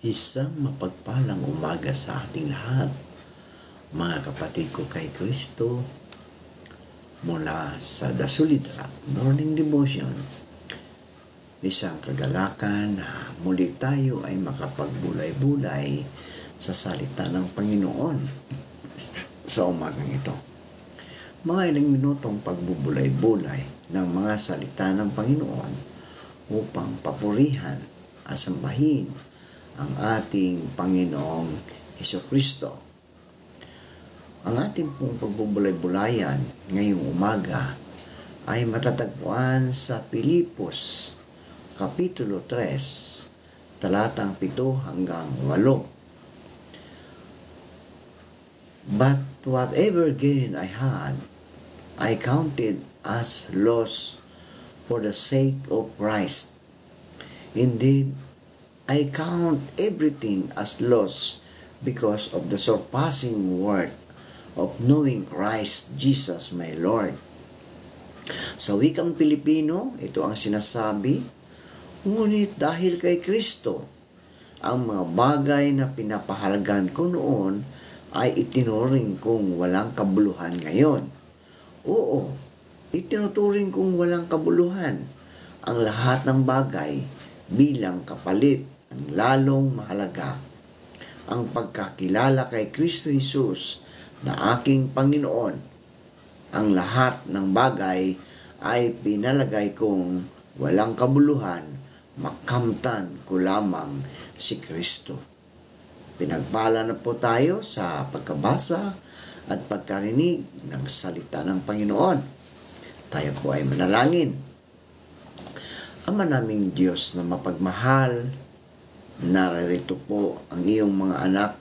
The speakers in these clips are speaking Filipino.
Isang mapagpalang umaga sa ating lahat, mga kapatid ko kay Kristo, mula sa The Solid Rock Morning Devotion. Isang kagalakan na muli tayo ay makapagbulay-bulay sa salita ng Panginoon sa umagang ito. Mga ilang minutong pagbubulay-bulay ng mga salita ng Panginoon upang papurihan at sambahin ang ating Panginoong Hesukristo. Ang ating pong pagbubulay-bulayan ngayong umaga ay matatagpuan sa Pilipos, Kapitulo 3, talatang 7 hanggang 8. But whatever gain I had, I counted as loss for the sake of Christ. Indeed, I count everything as loss because of the surpassing worth of knowing Christ Jesus my Lord. Sa wikang Pilipino, ito ang sinasabi, ngunit dahil kay Kristo, ang mga bagay na pinapahalagan ko noon ay itinuring kong walang kabuluhan ngayon. Oo, itinuturing kong walang kabuluhan ang lahat ng bagay bilang kapalit ang lalong mahalaga, ang pagkakilala kay Kristo Jesus na aking Panginoon. Ang lahat ng bagay ay pinalagay kong walang kabuluhan, makamtan ko lamang si Kristo. Pinagpala na po tayo sa pagkabasa at pagkarinig ng salita ng Panginoon. Tayo po ay manalangin. Ama naming Diyos na mapagmahal, naririto po ang iyong mga anak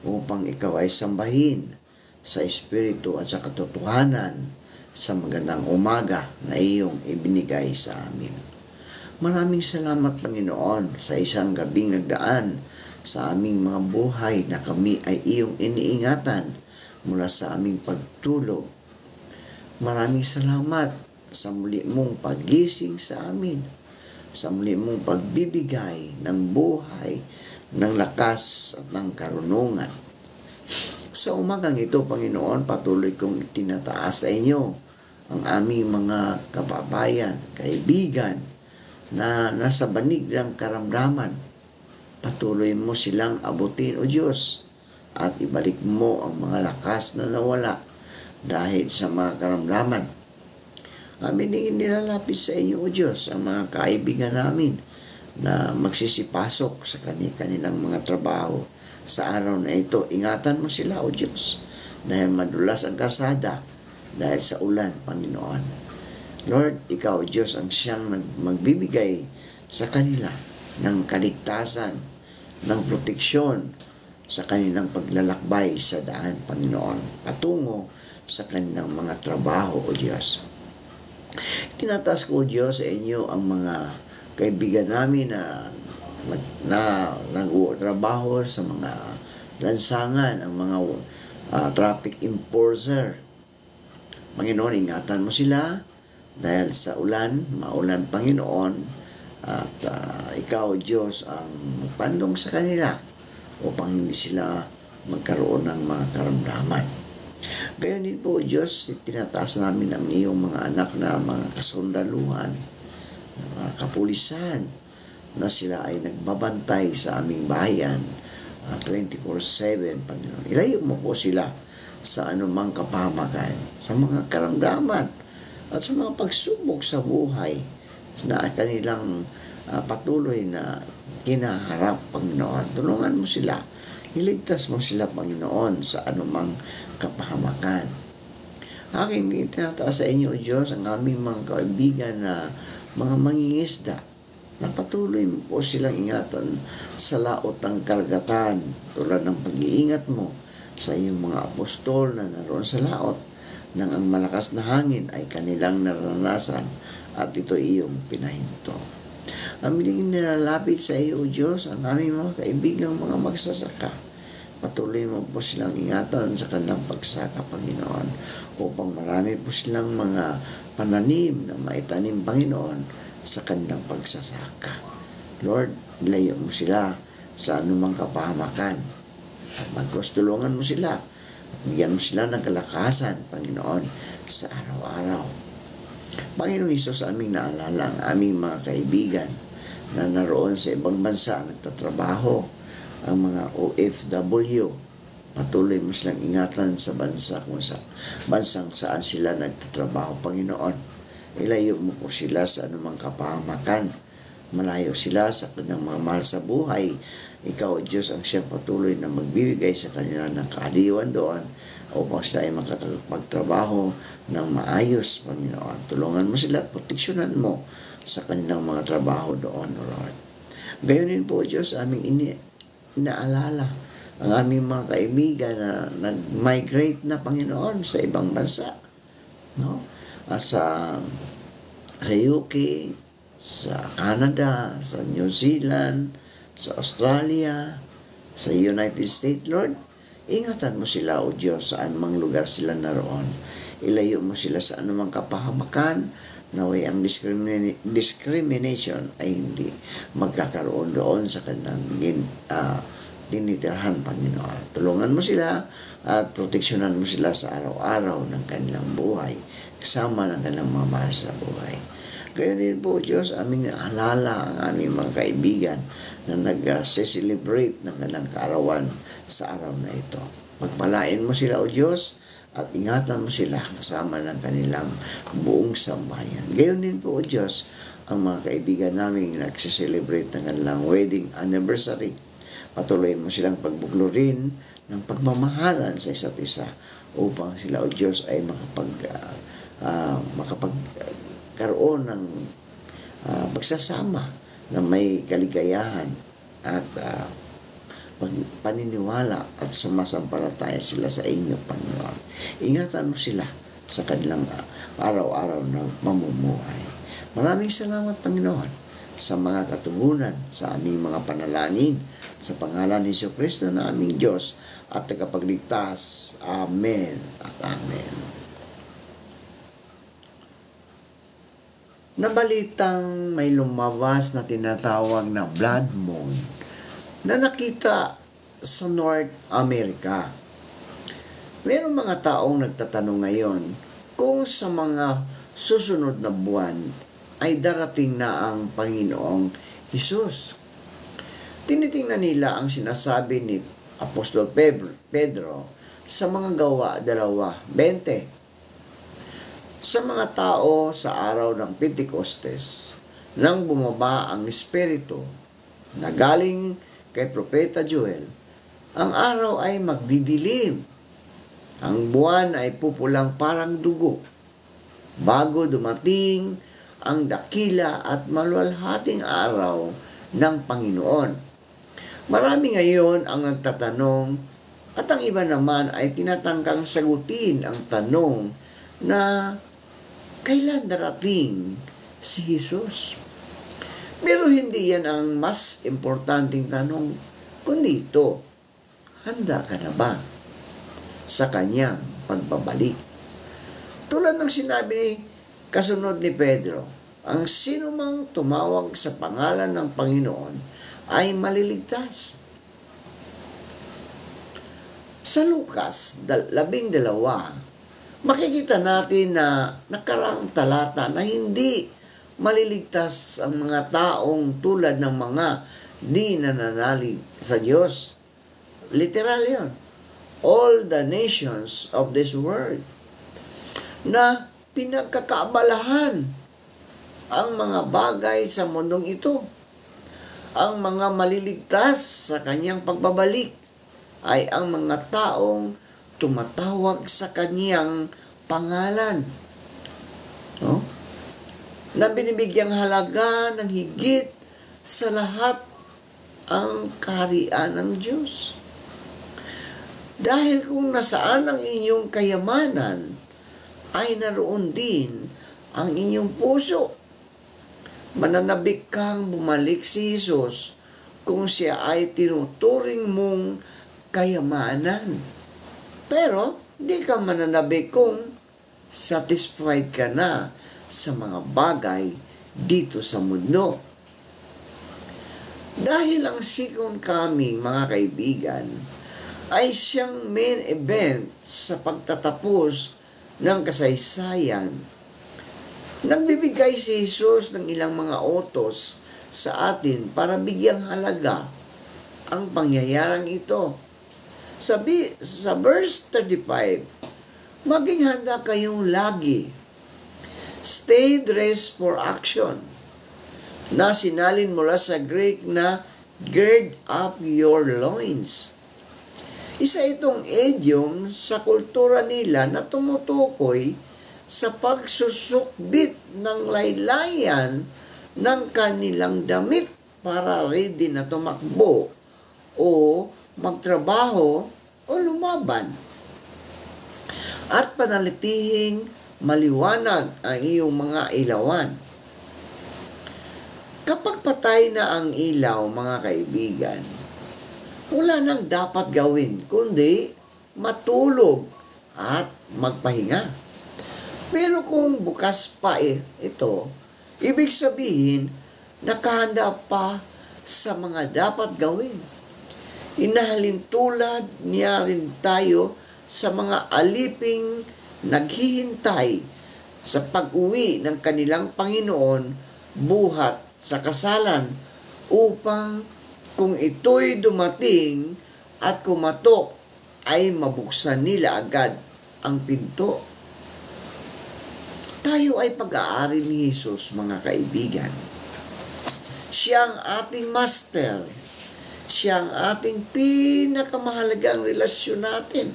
upang ikaw ay sambahin sa Espiritu at sa katotohanan sa magandang umaga na iyong ibinigay sa amin. Maraming salamat, Panginoon, sa isang gabing nagdaan sa aming mga buhay na kami ay iyong iniingatan mula sa aming pagtulog. Maraming salamat sa muli mong paggising sa amin, sa muli mong pagbibigay ng buhay, ng lakas at ng karunungan. Sa umagang ito, Panginoon, patuloy kong itinataas sa inyo ang aming mga kababayan, kaibigan na nasa banig ng karamdaman. Patuloy mo silang abutin, O Diyos, at ibalik mo ang mga lakas na nawala dahil sa mga karamdaman. Amin din nilalapit sa inyo, O Diyos, ang mga kaibigan namin na magsisipasok sa kanilang mga trabaho sa araw na ito. Ingatan mo sila, O Diyos, dahil madulas ang kalsada dahil sa ulan, Panginoon. Lord, Ikaw, Diyos, ang siyang magbibigay sa kanila ng kaligtasan, ng proteksyon sa kanilang paglalakbay sa daan, Panginoon, patungo sa kanilang mga trabaho, O Diyos. Tinataas ko, Diyos, sa inyo ang mga kaibigan namin na nagtrabaho sa mga lansangan, ang mga traffic enforcer. Panginoon, ingatan mo sila dahil sa maulan, Panginoon, at Ikaw, Diyos, ang magpandong sa kanila upang hindi sila magkaroon ng mga karamdaman. Kaya din po, Diyos, tinataas namin ang iyong mga anak na mga kasundaluhan, mga kapulisan, na sila ay nagbabantay sa aming bayan 24/7, Panginoon. Ilayo mo po sila sa anumang kapahamakan, sa mga karamdaman, at sa mga pagsubok sa buhay na kanilang patuloy na kinaharap, Panginoon. Tulungan mo sila. Iligtas mo sila, Panginoon, sa anumang kapahamakan. Aking itinataas sa inyo, Diyos, ang aming mga kaibigan na mga mangingisda, na patuloy mo po silang ingatan sa laot ng karagatan, tulad ng pag-iingat mo sa iyong mga apostol na naroon sa laot, nang ang malakas na hangin ay kanilang naranasan at ito iyong pinahinto. Amin nilalapit sa iyo, O Diyos, ang aming mga kaibigang mga magsasaka. Patuloy mo po silang ingatan sa kanilang pagsaka, Panginoon, upang marami po silang mga pananim na maitanim, Panginoon, sa kanilang pagsasaka. Lord, ilayo mo sila sa anumang kapahamakan. Magkostulungan mo sila. Bigyan mo sila ng kalakasan, Panginoon, sa araw-araw. Panginoong Hesus, aming naalala ang aming mga kaibigan na naroon sa ibang bansa nagtatrabaho, ang mga OFW. Patuloy mo silang ingatan sa bansa kung sa bansang saan sila nagtatrabaho, Panginoon. Ilayo mo po sila sa anumang kapahamakan. Malayo sila sa kanilang mga mahal sa buhay. Ikaw, Diyos, ang siyang patuloy na magbibigay sa kanila ng kaaliwan doon upang sila ay makapagtrabaho ng maayos, Panginoon. Tulungan mo sila at proteksyonan mo sa kanilang mga trabaho doon, Lord. Gayunin po, Diyos, aming inaalala ang aming mga kaibigan na nag-migrate na, Panginoon, sa ibang bansa. No? Sa UK, sa Canada, sa New Zealand, sa Australia, sa United States, Lord. Ingatan mo sila, O Diyos, saan mang lugar sila naroon. Ilayo mo sila sa anumang kapahamakan, naway ang discrimination ay hindi magkakaroon doon sa kanilang tinitirhan, Panginoon. Tulungan mo sila at proteksyonan mo sila sa araw-araw ng kanilang buhay, kasama ng kanilang mga mahal sa buhay. Kaya din po, Diyos, aming naalala ang aming mga kaibigan na nag-celebrate ng kanilang kaarawan sa araw na ito. Pagpalain mo sila, O Diyos, at ingatan mo sila kasama ng kanilang buong sambayan. Gayon din po, O Diyos, ang mga kaibigan namin nag-celebrate ng kanilang wedding anniversary. Patuloy mo silang pagbuklurin ng pagmamahalan sa isa't isa upang sila, O Diyos, ay makapagkaroon ng pagsasama na may kaligayahan at paniniwala at sumasampalataya sila sa inyo, Panginoon. Ingatan mo sila sa kanilang araw-araw na mamumuhay. Maraming salamat, Panginoon, sa mga katugunan, sa aming mga panalangin, sa pangalan ni Jesucristo na aming Diyos at tagapagligtas. Amen at amen. Nabalitang may lumabas na tinatawag na blood moon na nakita sa North America. Mayroong mga taong nagtatanong ngayon kung sa mga susunod na buwan ay darating na ang Panginoong Hesus. Tinitingnan nila ang sinasabi ni Apostol Pedro sa mga Gawa 2:20. Sa mga tao sa araw ng Pentecostes, nang bumaba ang Espiritu na galing kay Propeta Joel, ang araw ay magdidilim. Ang buwan ay pupulang parang dugo bago dumating ang dakila at maluwalhating araw ng Panginoon. Marami ngayon ang nagtatanong at ang iba naman ay tinatangkang sagutin ang tanong na kailan darating si Jesus? Pero hindi yan ang mas importanteng tanong, kundi ito, handa ka na ba sa kanyang pagbabalik? Tulad ng sinabi ni kasunod ni Pedro, ang sinumang tumawag sa pangalan ng Panginoon ay maliligtas. Sa Lucas 12, makikita natin na nakaraang talata na hindi maliligtas ang mga taong tulad ng mga di nananalig sa Diyos. Literal yun. All the nations of this world na pinagkakaabalahan ang mga bagay sa mundong ito. Ang mga maliligtas sa kanyang pagbabalik ay ang mga taong tumatawag sa kanyang pangalan. No? Na binibigyang halaga ng higit sa lahat ang kaharian ng Diyos. Dahil kung nasaan ang inyong kayamanan, ay naroon din ang inyong puso. Mananabik kang bumalik si Jesus kung siya ay tinuturing mong kayamanan. Pero, di ka mananabik kung satisfied ka na sa mga bagay dito sa mundo. Dahil ang second coming, mga kaibigan, ay siyang main event sa pagtatapos ng kasaysayan. Nagbibigay si Jesus ng ilang mga utos sa atin para bigyang halaga ang pangyayarang ito. Sa verse 35, maging handa kayong lagi. Stay dressed for action, na sinalin mula sa Greek na gird up your loins. Isa itong idiom sa kultura nila na tumutukoy sa pagsusukbit ng laylayan ng kanilang damit para ready na tumakbo o magtrabaho o lumaban. At panalitihing maliwanag ang iyong mga ilawan. Kapag patay na ang ilaw, mga kaibigan, wala nang dapat gawin kundi matulog at magpahinga. Pero kung bukas pa ito, ibig sabihin nakahanda pa sa mga dapat gawin. Inahalin tulad niya rin tayo sa mga aliping naghihintay sa pag-uwi ng kanilang Panginoon buhat sa kasalan upang kung ito'y dumating at kumatok ay mabuksan nila agad ang pinto. Tayo ay pag-aari ni Jesus, mga kaibigan. Siya ang ating master. Siya ang ating pinakamahalagang relasyon natin.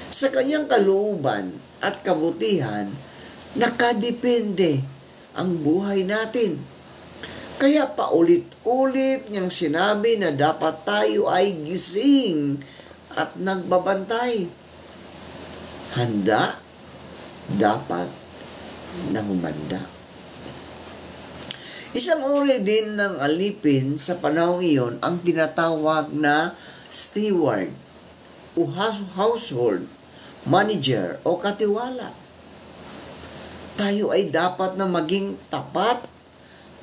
Sa kanyang kalooban at kabutihan, nakadepende ang buhay natin. Kaya paulit-ulit niyang sinabi na dapat tayo ay gising at nagbabantay. Handa, dapat na humanda. Isang uri din ng alipin sa panahong iyon ang tinatawag na steward o household manager o katiwala. Tayo ay dapat na maging tapat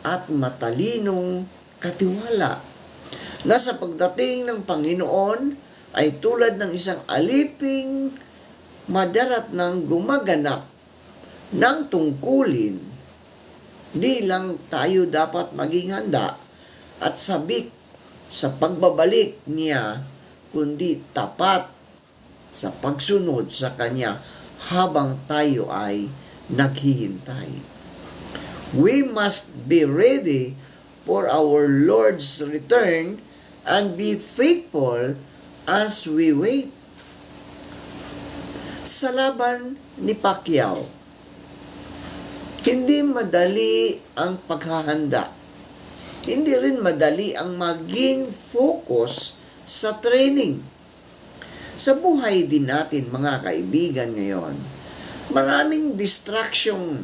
at matalinong katiwala na sa pagdating ng Panginoon ay tulad ng isang aliping madarat ng gumaganap ng tungkulin. Di lang tayo dapat maging handa at sabik sa pagbabalik niya, kundi tapat sa pagsunod sa Kanya habang tayo ay naghihintay. We must be ready for our Lord's return and be faithful as we wait. Sa laban ni Pacquiao, hindi madali ang paghahanda. Hindi rin madali ang maging focus sa training. Sa buhay din natin, mga kaibigan, ngayon, maraming distraction,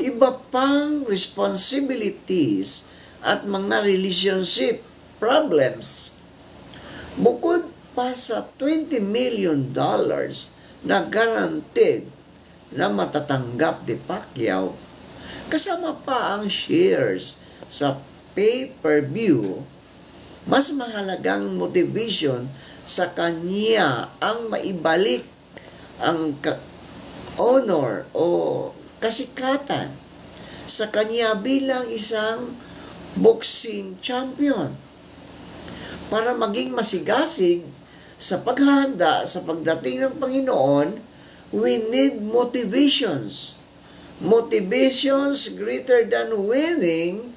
iba pang responsibilities at mga relationship problems. Bukod pa sa $20 million na guaranteed na matatanggap ni Pacquiao, kasama pa ang shares sa pay-per-view, mas mahalagang motivation sa kanya ang maibalik ang honor o kasikatan sa kanya bilang isang boxing champion para maging masigasig sa paghahanda sa pagdating ng Panginoon. We need motivations. Motivations greater than winning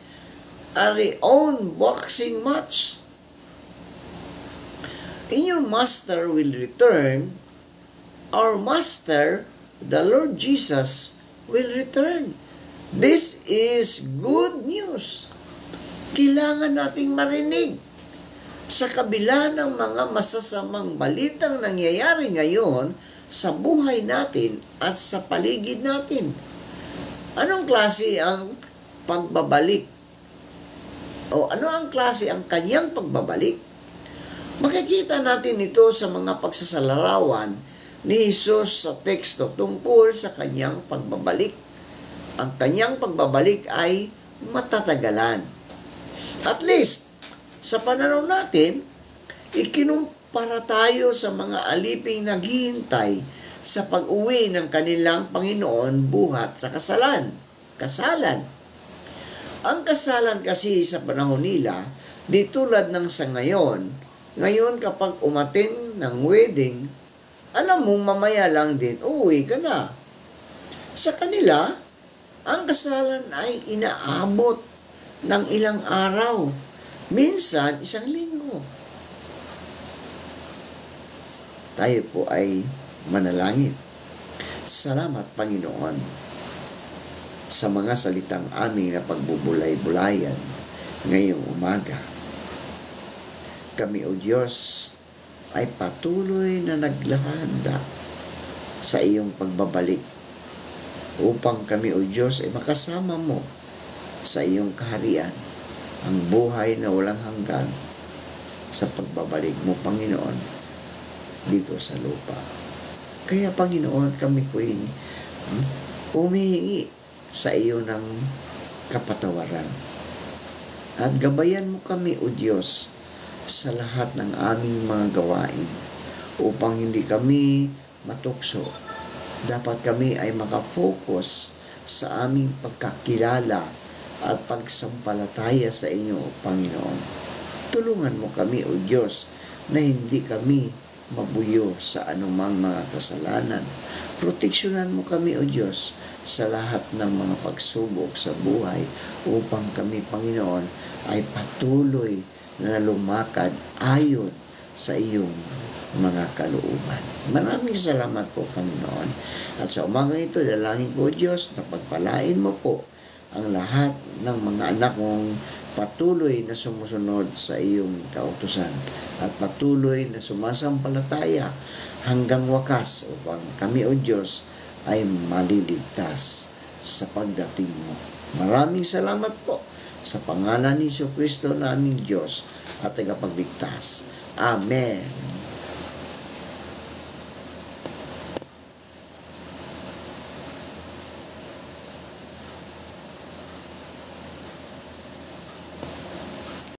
a renowned boxing match. In your master will return. Our master, the Lord Jesus, will return. This is good news. Kailangan nating marinig. Sa kabila ng mga masasamang balitang nangyayari ngayon sa buhay natin at sa paligid natin, anong klase ang pagbabalik? O ano ang klase ang kanyang pagbabalik? Makikita natin ito sa mga pagsasalarawan ni Jesus sa teksto tungkol sa kanyang pagbabalik. Ang kanyang pagbabalik ay matatagalan. At least, sa pananaw natin, ikinumpara tayo sa mga aliping naghihintay sa pag-uwi ng kanilang Panginoon buhat sa kasalan. Ang kasalan kasi sa panahon nila, di tulad ng sa ngayon. Ngayon kapag umattend ng wedding, alam mong mamaya lang din, uuwi ka na. Sa kanila, ang kasalan ay inaabot ng ilang araw. Minsan, 1 linggo. Tayo po ay manalangin. Salamat, Panginoon, sa mga salitang aming na pagbubulay-bulayan ngayong umaga. Kami, O Diyos, ay patuloy na naglahanda sa iyong pagbabalik upang kami, O Diyos, ay makasama mo sa iyong kaharian, ang buhay na walang hanggan sa pagbabalik mo, Panginoon, dito sa lupa. Kaya, Panginoon, kami po humihingi sa iyo ng kapatawaran. At gabayan mo kami, O Diyos, sa lahat ng aming mga gawain upang hindi kami matukso. Dapat kami ay makafocus sa aming pagkakilala at pagsampalataya sa inyo, Panginoon. Tulungan mo kami, O Diyos, na hindi kami mabuyo sa anumang mga kasalanan. Proteksyonan mo kami, O Diyos, sa lahat ng mga pagsubok sa buhay upang kami, Panginoon, ay patuloy na lumakad ayon sa iyong mga kalooban. Maraming salamat po, Panginoon. At sa umaga ito, dalangin ko, O Diyos, na pagpalain mo po ang lahat ng mga anak mong patuloy na sumusunod sa iyong kautusan at patuloy na sumasampalataya hanggang wakas upang kami, O Diyos, ay maliligtas sa pagdating mo. Maraming salamat po sa pangalan ni Jesucristo na aming Diyos at tagapagligtas. Amen.